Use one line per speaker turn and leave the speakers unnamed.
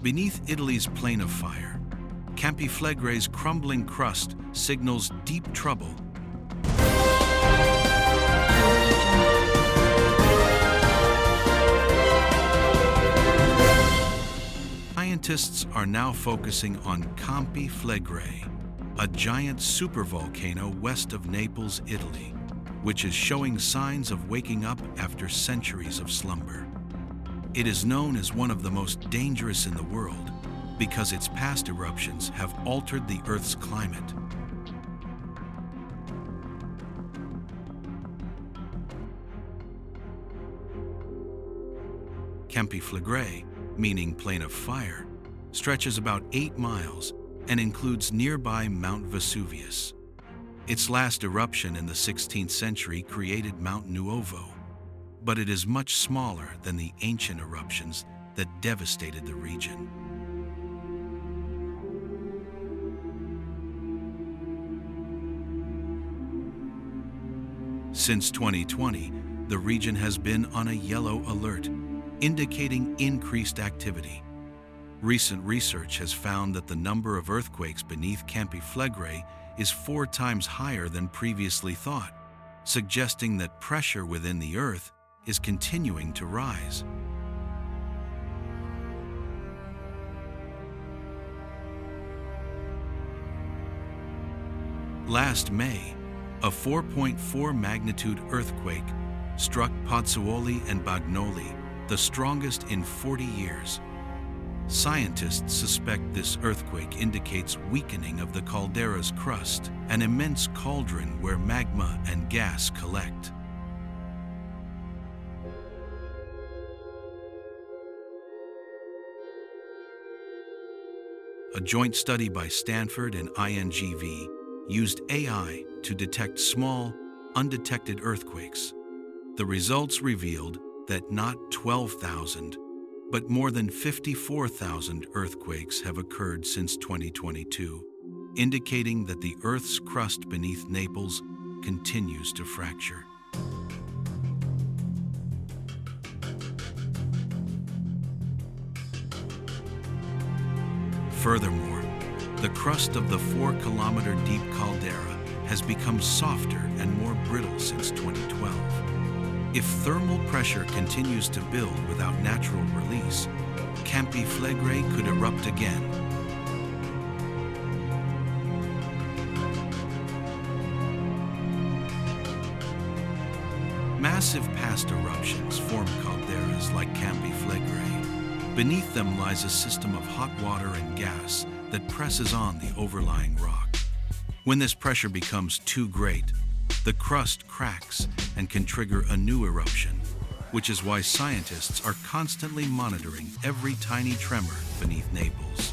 Beneath Italy's plain of fire, Campi Flegrei's crumbling crust signals deep trouble. Scientists are now focusing on Campi Flegrei, a giant supervolcano west of Naples, Italy, which is showing signs of waking up after centuries of slumber. It is known as one of the most dangerous in the world because its past eruptions have altered the Earth's climate. Campi Flegrei, meaning plain of fire, stretches about 8 miles and includes nearby Mount Vesuvius. Its last eruption in the 16th century created Mount Nuovo, but it is much smaller than the ancient eruptions that devastated the region. Since 2020, the region has been on a yellow alert, indicating increased activity. Recent research has found that the number of earthquakes beneath Campi Flegrei is 4 times higher than previously thought, suggesting that pressure within the Earth is continuing to rise. Last May, a 4.4 magnitude earthquake struck Pozzuoli and Bagnoli, the strongest in 40 years. Scientists suspect this earthquake indicates weakening of the caldera's crust, an immense cauldron where magma and gas collect. A joint study by Stanford and INGV used AI to detect small, undetected earthquakes. The results revealed that not 12,000, but more than 54,000 earthquakes have occurred since 2022, indicating that the Earth's crust beneath Naples continues to fracture. Furthermore, the crust of the 4-kilometer deep caldera has become softer and more brittle since 2012. If thermal pressure continues to build without natural release, Campi Flegrei could erupt again. Massive past eruptions form calderas like Campi Flegrei. Beneath them lies a system of hot water and gas that presses on the overlying rock. When this pressure becomes too great, the crust cracks and can trigger a new eruption, which is why scientists are constantly monitoring every tiny tremor beneath Naples.